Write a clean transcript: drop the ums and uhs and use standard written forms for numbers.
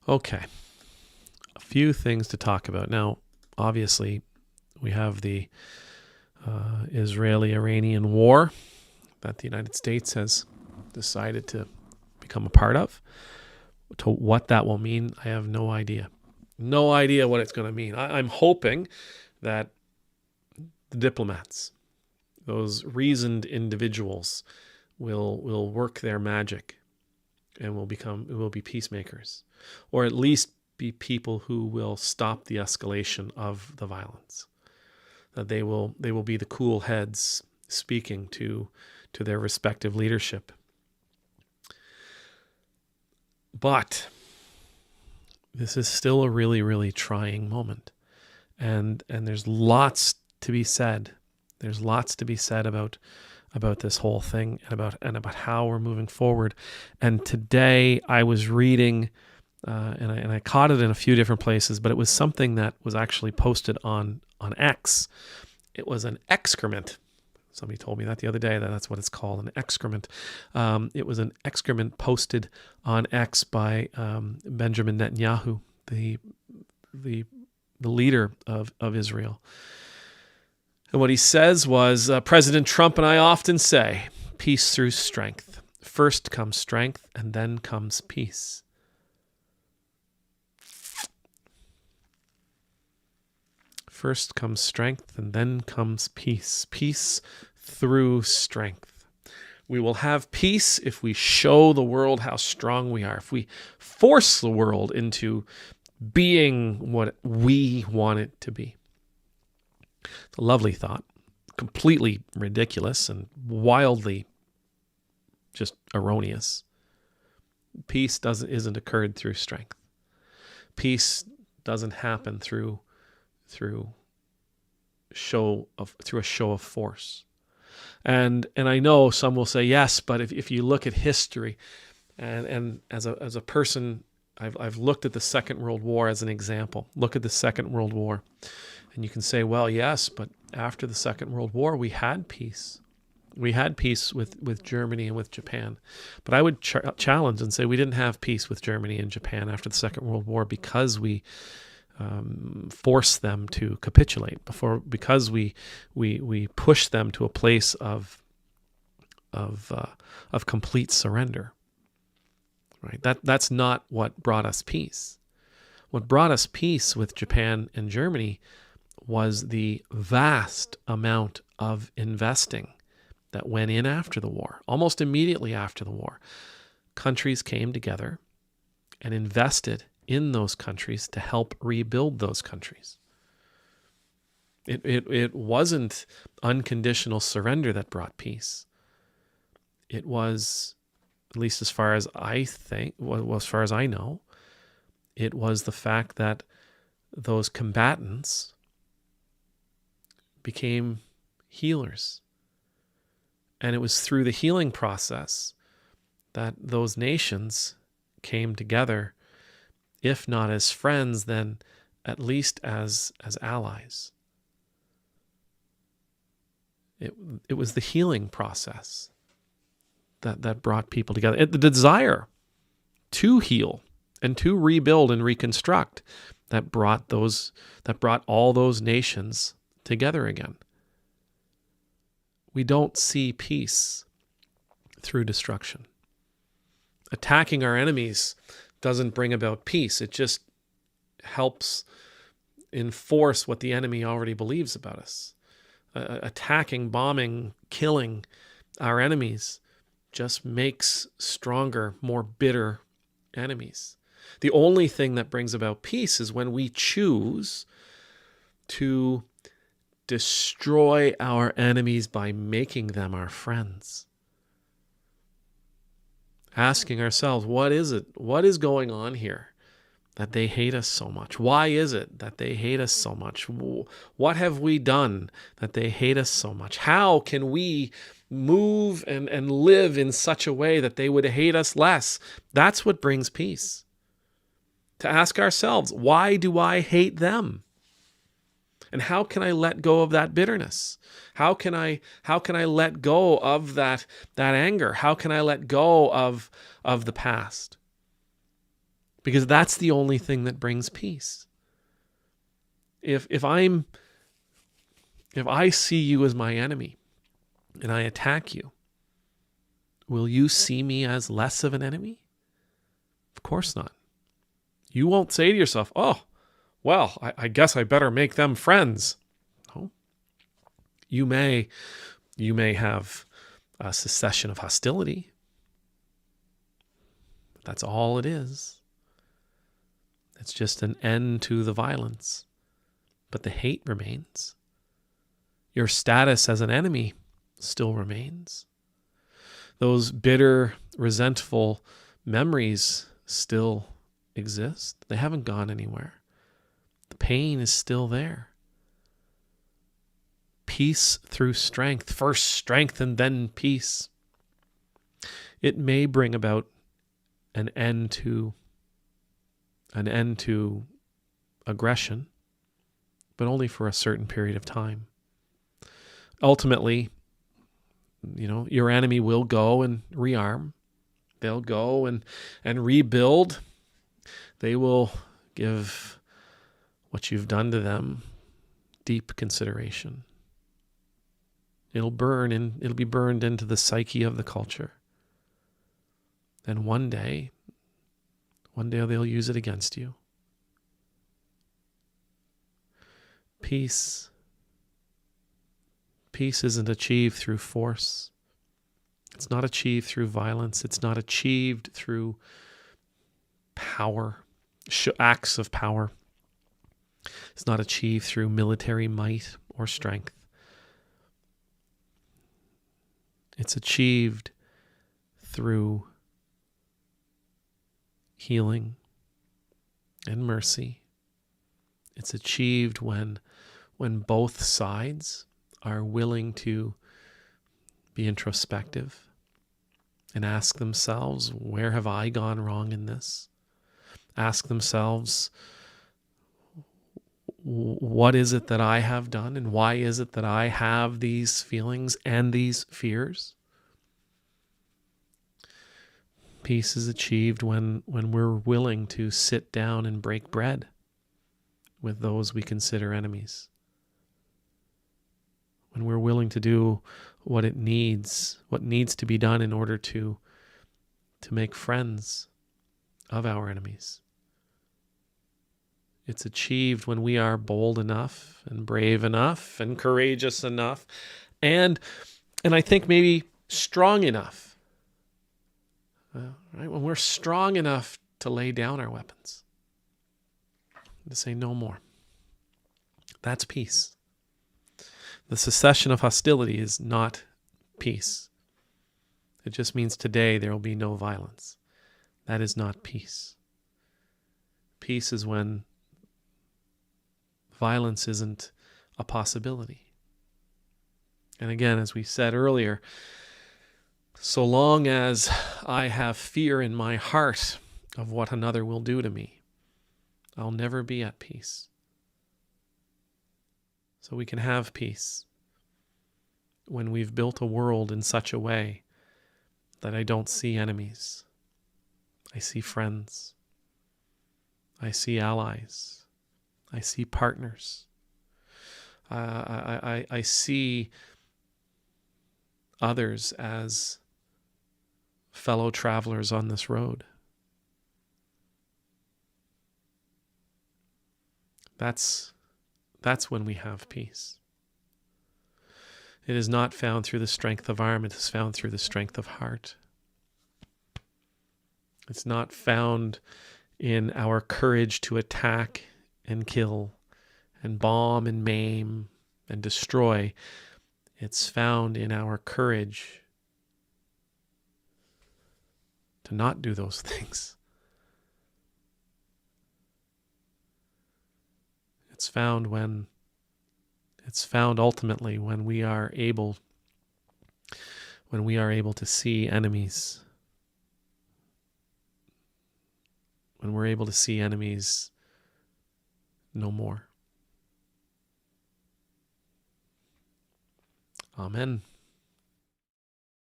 Okay, a few things to talk about. Now, obviously, we have the Israeli-Iranian war that the United States has decided to become a part of. To what that will mean, I have no idea. No idea what it's going to mean. I'm hoping that the diplomats, those reasoned individuals, will work their magic and will be peacemakers, or at least be people who will stop the escalation of the violence. That they will be the cool heads speaking to their respective leadership. But this is still a really, really trying moment. And there's lots to be said. There's lots to be said about this whole thing and about how we're moving forward. And today I was reading, and I caught it in a few different places, but it was something that was actually posted on X. It was an excrement. Somebody told me that the other day, that's what it's called, an excrement. It was an excrement posted on X by Benjamin Netanyahu, the leader of Israel. And what he says was, President Trump and I often say, peace through strength. First comes strength, and then comes peace. First comes strength, and then comes peace. Peace through strength. We will have peace if we show the world how strong we are, if we force the world into being what we want it to be. It's a lovely thought, completely ridiculous and wildly just erroneous. Peace isn't occurred through strength. Peace doesn't happen through a show of force. And I know some will say yes, but if you look at history, and as a person, I've looked at the Second World War as an example. Look at the Second World War, and you can say, well, yes, but after the Second World War, we had peace. We had peace with Germany and with Japan. But I would challenge and say we didn't have peace with Germany and Japan after the Second World War because we forced them to capitulate, because we pushed them to a place of complete surrender. Right? That's not what brought us peace. What brought us peace with Japan and Germany was the vast amount of investing that went in after the war. Almost immediately after the war, countries came together and invested in those countries to help rebuild those countries. It wasn't unconditional surrender that brought peace. It was, at least as far as I think, well, as far as I know, it was the fact that those combatants became healers. And it was through the healing process that those nations came together, if not as friends, then at least as allies. It was the healing process that brought people together. The desire to heal and to rebuild and reconstruct that brought all those nations together again. We don't see peace through destruction. Attacking our enemies doesn't bring about peace. It just helps enforce what the enemy already believes about us. Attacking, bombing, killing our enemies just makes stronger, more bitter enemies. The only thing that brings about peace is when we choose to destroy our enemies by making them our friends. Asking ourselves, what is it? What is going on here that they hate us so much? Why is it that they hate us so much? What have we done that they hate us so much? How can we move and live in such a way that they would hate us less? That's what brings peace. To ask ourselves, why do I hate them? And how can I let go of that bitterness? How can I let go of that anger? How can I let go of the past? because that's the only thing that brings peace. If I see you as my enemy and I attack you, will you see me as less of an enemy? Of course not. You won't say to yourself, oh, well, I guess I better make them friends. No. You may have a cessation of hostility. That's all it is. It's just an end to the violence. But the hate remains. Your status as an enemy still remains. Those bitter, resentful memories still exist. They haven't gone anywhere. The pain is still there. Peace through strength. First strength and then peace. It may bring about an end to aggression, but only for a certain period of time. Ultimately, your enemy will go and rearm. They'll go and rebuild. They will give what you've done to them deep consideration. It'll be burned into the psyche of the culture. And one day they'll use it against you. Peace isn't achieved through force. It's not achieved through violence. It's not achieved through power, acts of power. It's not achieved through military might or strength. It's achieved through healing and mercy. It's achieved when both sides are willing to be introspective and ask themselves, where have I gone wrong in this? Ask themselves, what is it that I have done, and why is it that I have these feelings and these fears? Peace is achieved when we're willing to sit down and break bread with those we consider enemies. When we're willing to do what needs to be done in order to make friends of our enemies. It's achieved when we are bold enough and brave enough and courageous enough and I think maybe strong enough. Right? When we're strong enough to lay down our weapons. To say no more. That's peace. The cessation of hostility is not peace. It just means today there will be no violence. That is not peace. Peace is when violence isn't a possibility. And again, as we said earlier, so long as I have fear in my heart of what another will do to me, I'll never be at peace. So we can have peace when we've built a world in such a way that I don't see enemies. I see friends. I see allies. I see partners. I see others as fellow travelers on this road. That's when we have peace. It is not found through the strength of arm, it is found through the strength of heart. It's not found in our courage to attack and kill and bomb and maim and destroy. It's found in our courage to not do those things. It's found ultimately when we are able to see enemies. When we're able to see enemies no more. Amen.